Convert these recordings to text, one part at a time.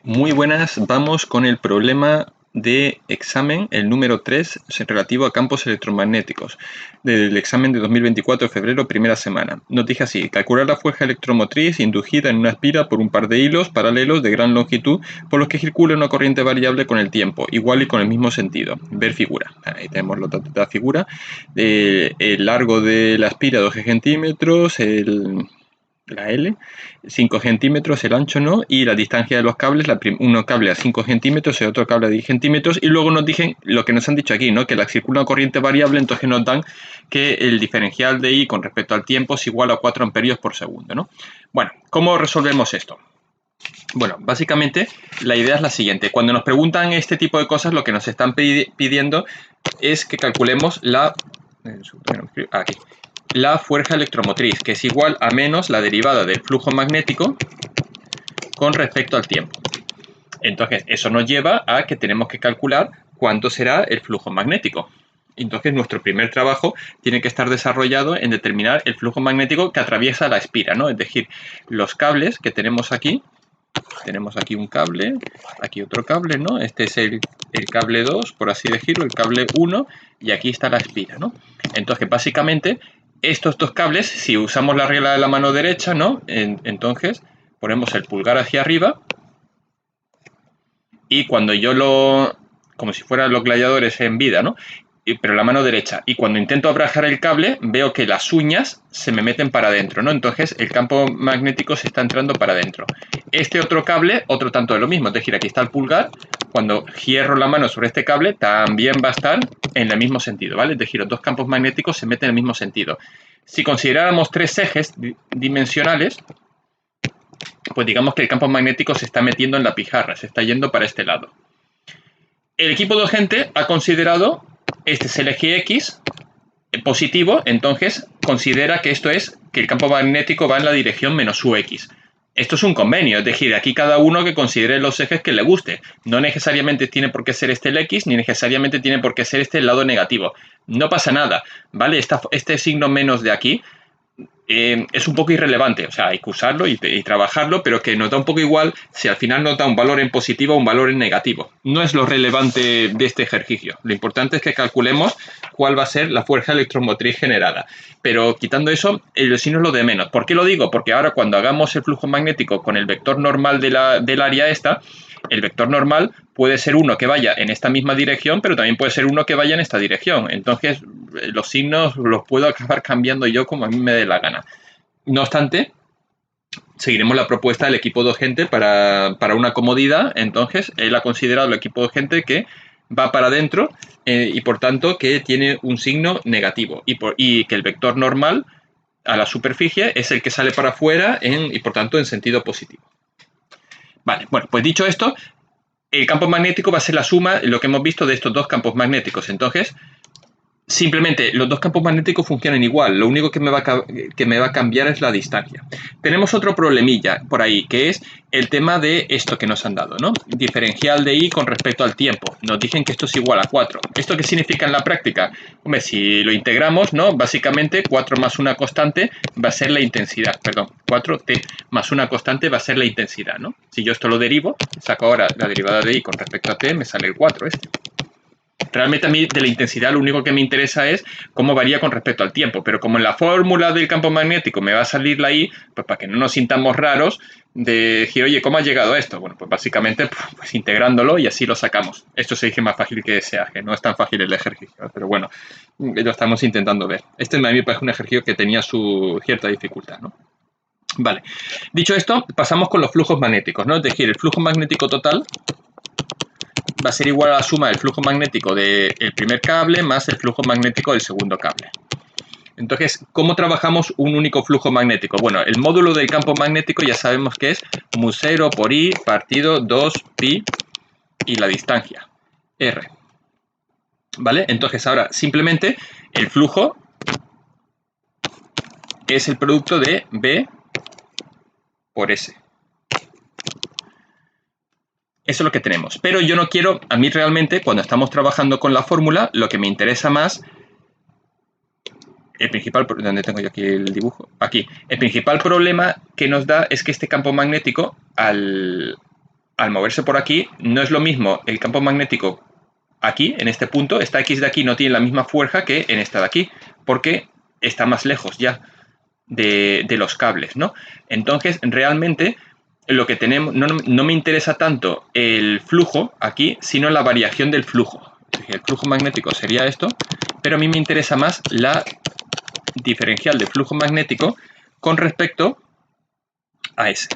Muy buenas, vamos con el problema de examen, el número 3, relativo a campos electromagnéticos, del examen de 2024, febrero, primera semana. Nos dice así: calcular la fuerza electromotriz inducida en una espira por un par de hilos paralelos de gran longitud por los que circula una corriente variable con el tiempo, igual y con el mismo sentido. Ver figura. Ahí tenemos los datos de la figura. El largo de la espira, 12 centímetros, la L, 5 centímetros, el ancho no, y la distancia de los cables, uno cable a 5 centímetros y otro cable a 10 centímetros, y luego nos dicen lo que nos han dicho aquí, ¿no? Que la circula una corriente variable, entonces nos dan que el diferencial de I con respecto al tiempo es igual a 4 amperios por segundo, ¿no? Bueno, ¿cómo resolvemos esto? Bueno, básicamente la idea es la siguiente. Cuando nos preguntan este tipo de cosas, lo que nos están pidiendo es que calculemos aquí, la fuerza electromotriz, que es igual a menos la derivada del flujo magnético con respecto al tiempo. Entonces, eso nos lleva a que tenemos que calcular cuánto será el flujo magnético. Entonces, nuestro primer trabajo tiene que estar desarrollado en determinar el flujo magnético que atraviesa la espira, ¿no? Es decir, los cables que tenemos aquí un cable, aquí otro cable, ¿no? Este es el cable 2, por así decirlo, el cable 1, y aquí está la espira, ¿no? Entonces, básicamente, estos dos cables, si usamos la regla de la mano derecha, ¿no? Entonces, ponemos el pulgar hacia arriba, y cuando yo como si fueran los gladiadores en vida, ¿no? Pero la mano derecha. Y cuando intento abrajar el cable, veo que las uñas se me meten para adentro, ¿no? Entonces el campo magnético se está entrando para adentro. Este otro cable, otro tanto de lo mismo. Es decir, aquí está el pulgar. Cuando cierro la mano sobre este cable, también va a estar en el mismo sentido, ¿vale? Es decir, los dos campos magnéticos se meten en el mismo sentido. Si consideráramos tres ejes dimensionales, pues digamos que el campo magnético se está metiendo en la pizarra, se está yendo para este lado. El equipo docente ha considerado, este es el eje X positivo, entonces considera que esto es que el campo magnético va en la dirección menos UX. Esto es un convenio, es decir, aquí cada uno que considere los ejes que le guste. No necesariamente tiene por qué ser este el X, ni necesariamente tiene por qué ser este el lado negativo. No pasa nada, ¿vale? Este signo menos de aquí es un poco irrelevante, o sea, hay que usarlo y trabajarlo, pero que nos da un poco igual si al final nos da un valor en positivo o un valor en negativo. No es lo relevante de este ejercicio. Lo importante es que calculemos cuál va a ser la fuerza electromotriz generada. Pero quitando eso, el signo es lo de menos. ¿Por qué lo digo? Porque ahora cuando hagamos el flujo magnético con el vector normal del área esta, el vector normal puede ser uno que vaya en esta misma dirección, pero también puede ser uno que vaya en esta dirección. Entonces, los signos los puedo acabar cambiando yo como a mí me dé la gana. No obstante, seguiremos la propuesta del equipo docente para una comodidad. Entonces, él ha considerado el equipo docente que va para adentro y por tanto que tiene un signo negativo y que el vector normal a la superficie es el que sale para afuera y por tanto en sentido positivo. Vale, bueno, pues dicho esto, el campo magnético va a ser la suma, lo que hemos visto, de estos dos campos magnéticos. Entonces, simplemente los dos campos magnéticos funcionan igual, lo único que me va a cambiar es la distancia. Tenemos otro problemilla por ahí, que es el tema de esto que nos han dado, ¿no? Diferencial de I con respecto al tiempo. Nos dicen que esto es igual a 4. ¿Esto qué significa en la práctica? Hombre, si lo integramos, ¿no? Básicamente 4 más una constante va a ser la intensidad, perdón, 4t más una constante va a ser la intensidad, ¿no? Si yo esto lo derivo, saco ahora la derivada de I con respecto a t, me sale el 4 este. Realmente a mí de la intensidad lo único que me interesa es cómo varía con respecto al tiempo, pero como en la fórmula del campo magnético me va a salir la I, pues para que no nos sintamos raros de decir, oye, ¿cómo ha llegado a esto? Bueno, pues básicamente pues integrándolo y así lo sacamos. Esto se dice más fácil que ese que no es tan fácil el ejercicio, pero bueno, lo estamos intentando ver. Este a mí me parece un ejercicio que tenía su cierta dificultad, ¿no? Vale, dicho esto, pasamos con los flujos magnéticos, ¿no? Es decir, el flujo magnético total va a ser igual a la suma del flujo magnético del primer cable más el flujo magnético del segundo cable. Entonces, ¿cómo trabajamos un único flujo magnético? Bueno, el módulo del campo magnético ya sabemos que es mu0 por I partido 2 pi y la distancia, R. ¿Vale? Entonces, ahora simplemente el flujo es el producto de B por S. Eso es lo que tenemos. Pero yo no quiero, a mí realmente, cuando estamos trabajando con la fórmula, lo que me interesa más, el principal, ¿dónde tengo yo aquí el dibujo? Aquí. El principal problema que nos da es que este campo magnético, al al moverse por aquí, no es lo mismo el campo magnético aquí, en este punto. Esta X de aquí no tiene la misma fuerza que en esta de aquí, porque está más lejos ya de los cables, ¿no? Entonces, realmente, lo que tenemos, no me interesa tanto el flujo aquí, sino la variación del flujo. El flujo magnético sería esto, pero a mí me interesa más la diferencial de flujo magnético con respecto a ese.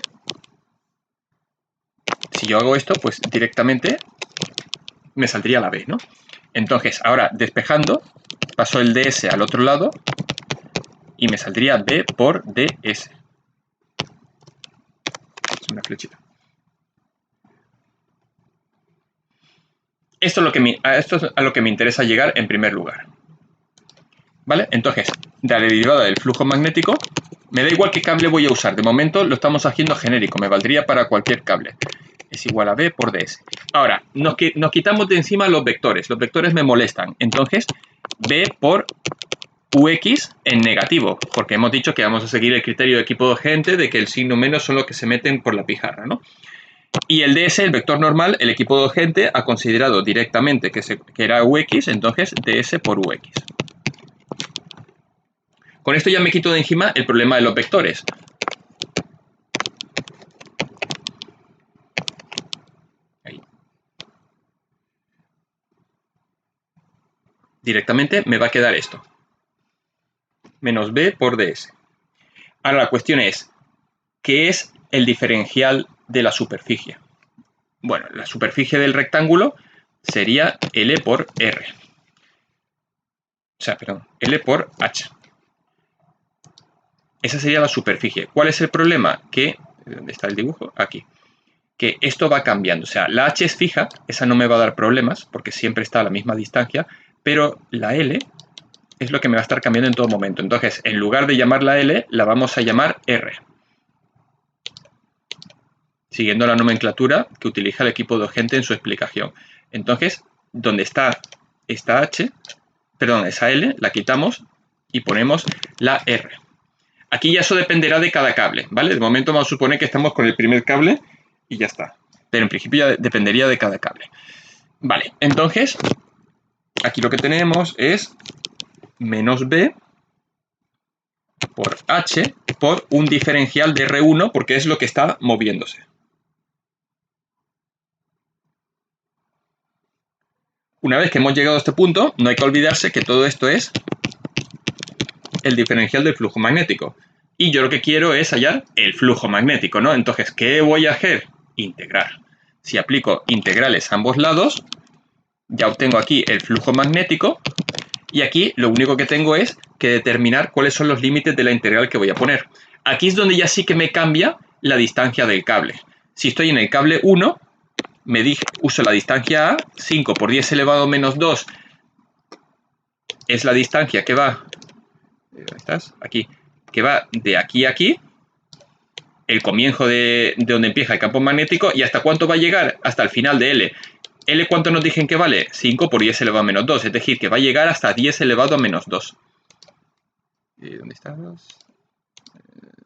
Si yo hago esto, pues directamente me saldría la B, ¿no? Entonces, ahora despejando, paso el ds al otro lado y me saldría B por ds. Es una flechita. Esto es a lo que me interesa llegar en primer lugar. ¿Vale? Entonces, de la derivada del flujo magnético, me da igual qué cable voy a usar. De momento lo estamos haciendo genérico, me valdría para cualquier cable. Es igual a B por ds. Ahora, nos quitamos de encima los vectores. Los vectores me molestan. Entonces, B por UX en negativo, porque hemos dicho que vamos a seguir el criterio de equipo docente de que el signo menos son los que se meten por la pizarra, ¿no? Y el ds, el vector normal, el equipo docente ha considerado directamente que era UX, entonces ds por UX. Con esto ya me quito de encima el problema de los vectores. Ahí. Directamente me va a quedar esto. Menos B por ds. Ahora la cuestión es, ¿qué es el diferencial de la superficie? Bueno, la superficie del rectángulo sería L por R. O sea, perdón, L por H. Esa sería la superficie. ¿Cuál es el problema? Que, ¿dónde está el dibujo? Aquí. Que esto va cambiando. O sea, la H es fija, esa no me va a dar problemas porque siempre está a la misma distancia, pero la L es lo que me va a estar cambiando en todo momento. Entonces, en lugar de llamarla L, la vamos a llamar R. Siguiendo la nomenclatura que utiliza el equipo docente en su explicación. Entonces, donde está esta H, perdón, esa L, la quitamos y ponemos la R. Aquí ya eso dependerá de cada cable, ¿vale? De momento vamos a suponer que estamos con el primer cable y ya está. Pero en principio ya dependería de cada cable. Vale, entonces, aquí lo que tenemos es menos B por H por un diferencial de R1 porque es lo que está moviéndose. Una vez que hemos llegado a este punto, no hay que olvidarse que todo esto es el diferencial del flujo magnético. Y yo lo que quiero es hallar el flujo magnético, ¿no? Entonces, ¿qué voy a hacer? Integrar. Si aplico integrales a ambos lados, ya obtengo aquí el flujo magnético y aquí lo único que tengo es que determinar cuáles son los límites de la integral que voy a poner. Aquí es donde ya sí que me cambia la distancia del cable. Si estoy en el cable 1, uso la distancia A, 5 por 10 elevado a menos 2 es la distancia que va, ¿dónde estás? Aquí, que va de aquí a aquí, el comienzo de donde empieza el campo magnético, y hasta cuánto va a llegar, hasta el final de L. L, ¿cuánto nos dicen que vale? 5 por 10 elevado a menos 2, es decir, que va a llegar hasta 10 elevado a menos 2. ¿Dónde estás?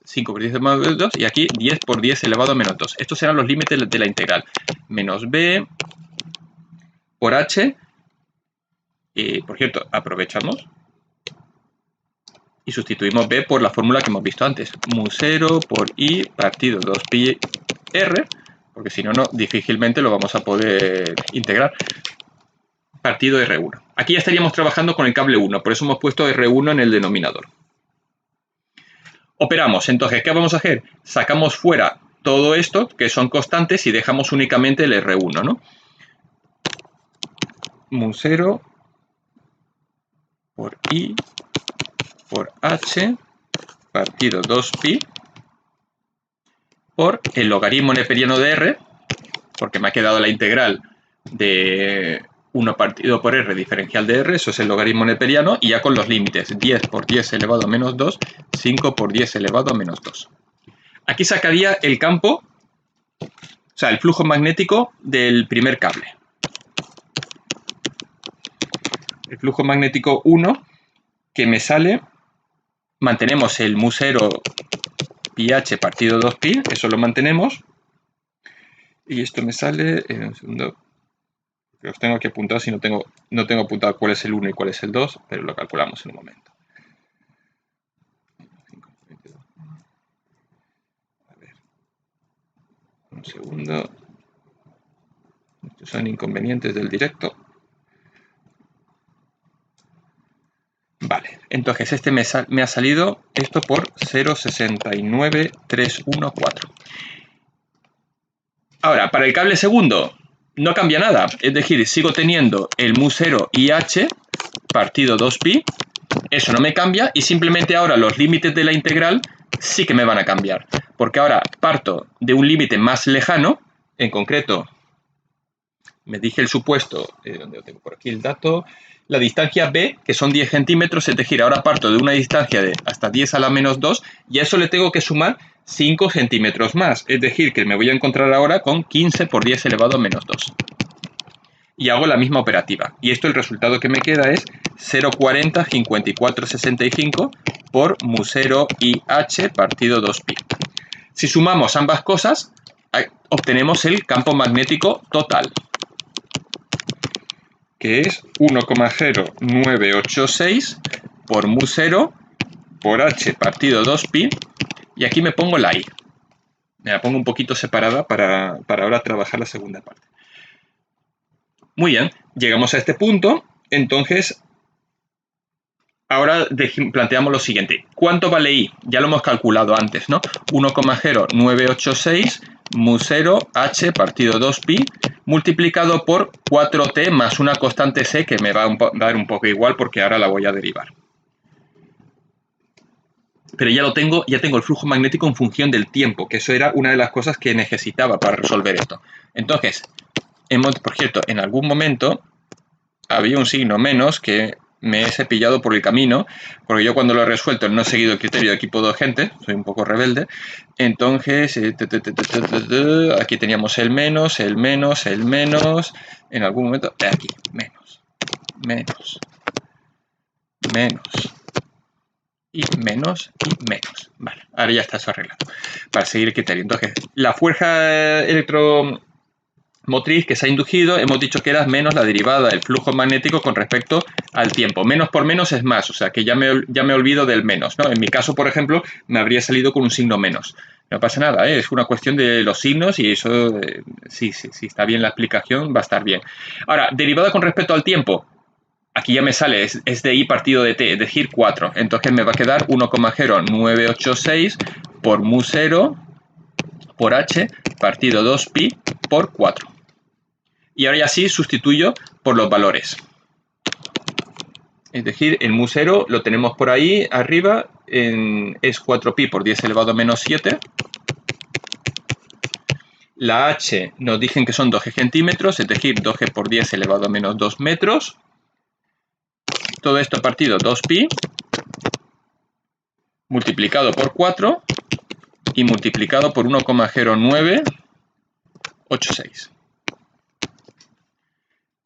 5 por 10 elevado a menos 2, y aquí 10 por 10 elevado a menos 2. Estos serán los límites de la integral. Menos B por H. Por cierto, aprovechamos y sustituimos B por la fórmula que hemos visto antes. Mu0 por I partido 2pi R, porque si no, difícilmente lo vamos a poder integrar. Partido R1. Aquí ya estaríamos trabajando con el cable 1, por eso hemos puesto R1 en el denominador. Operamos, entonces, ¿qué vamos a hacer? Sacamos fuera todo esto, que son constantes, y dejamos únicamente el R1, ¿no? Mu0 por I por H partido 2pi por el logaritmo neperiano de R, porque me ha quedado la integral de 1 partido por R diferencial de R, eso es el logaritmo neperiano, y ya con los límites, 10 por 10 elevado a menos 2, 5 por 10 elevado a menos 2. Aquí sacaría el campo, o sea, el flujo magnético del primer cable. El flujo magnético 1, que me sale, mantenemos el mu0 pi h partido 2pi, eso lo mantenemos. Y esto me sale en un segundo. Los tengo aquí apuntados y no tengo apuntado cuál es el 1 y cuál es el 2, pero lo calculamos en un momento. A ver. Un segundo. Estos son inconvenientes del directo. Vale, entonces este me ha salido esto por 0,69314. Ahora, para el cable segundo no cambia nada, es decir, sigo teniendo el mu0 IH partido 2pi, eso no me cambia y simplemente ahora los límites de la integral sí que me van a cambiar, porque ahora parto de un límite más lejano, en concreto, me dije el supuesto, donde tengo por aquí el dato, la distancia b, que son 10 centímetros, es decir, ahora parto de una distancia de hasta 10 a la menos 2 y a eso le tengo que sumar 5 centímetros más, es decir, que me voy a encontrar ahora con 15 por 10 elevado a menos 2. Y hago la misma operativa. Y esto el resultado que me queda es 0,405465 por mu0 IH partido 2pi. Si sumamos ambas cosas, obtenemos el campo magnético total, que es 1,0986 por mu0 por h partido 2pi, y aquí me pongo la i. Me la pongo un poquito separada para ahora trabajar la segunda parte. Muy bien, llegamos a este punto, entonces ahora planteamos lo siguiente. ¿Cuánto vale i? Ya lo hemos calculado antes, ¿no? 1,0986 mu0 h partido 2pi multiplicado por 4t más una constante c que me va a dar un poco igual porque ahora la voy a derivar. Pero ya tengo el flujo magnético en función del tiempo, que eso era una de las cosas que necesitaba para resolver esto. Entonces, por cierto, en algún momento había un signo menos que me he cepillado por el camino, porque yo cuando lo he resuelto no he seguido el criterio de equipo docente, soy un poco rebelde. Entonces, aquí teníamos el menos, en algún momento, aquí, menos, y menos. Vale, ahora ya está eso arreglado, para seguir el criterio. Entonces, la fuerza electromotriz que se ha inducido, hemos dicho que era menos la derivada del flujo magnético con respecto al tiempo. Menos por menos es más, o sea que ya me olvido del menos, ¿no? En mi caso, por ejemplo, me habría salido con un signo menos. No pasa nada, ¿eh? Es una cuestión de los signos y eso, si está bien la explicación, va a estar bien. Ahora, derivada con respecto al tiempo. Aquí ya me sale, es de i partido de t, es decir, 4. Entonces me va a quedar 1,0986 por mu0 por h partido 2pi por 4. Y ahora ya sí sustituyo por los valores. Es decir, el mu0 lo tenemos por ahí arriba, es 4pi por 10 elevado a menos 7. La h nos dicen que son 12 centímetros, es decir, 12 por 10 elevado a menos 2 metros. Todo esto partido 2pi multiplicado por 4 y multiplicado por 1,0986.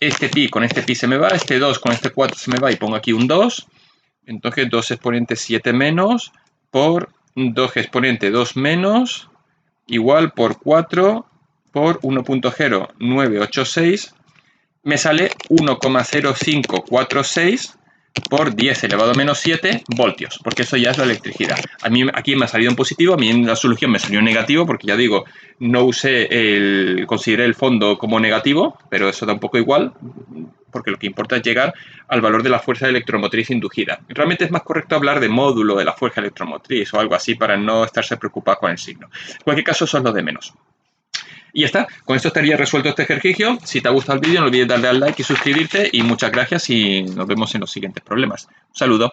Este pi con este pi se me va, este 2 con este 4 se me va y pongo aquí un 2. Entonces 2 exponente 7 menos por 2 exponente 2 menos igual por 4 por 1,0986. Me sale 1,0546 por 10 elevado a menos 7 voltios, porque eso ya es la electricidad. A mí aquí me ha salido en positivo, a mí en la solución me salió en negativo, porque ya digo, no consideré el fondo como negativo, pero eso da un poco igual, porque lo que importa es llegar al valor de la fuerza electromotriz inducida. Realmente es más correcto hablar de módulo de la fuerza electromotriz o algo así para no estarse preocupado con el signo. En cualquier caso, eso es lo de menos. Y ya está, con esto estaría resuelto este ejercicio. Si te ha gustado el vídeo no olvides darle al like y suscribirte y muchas gracias y nos vemos en los siguientes problemas. Un saludo.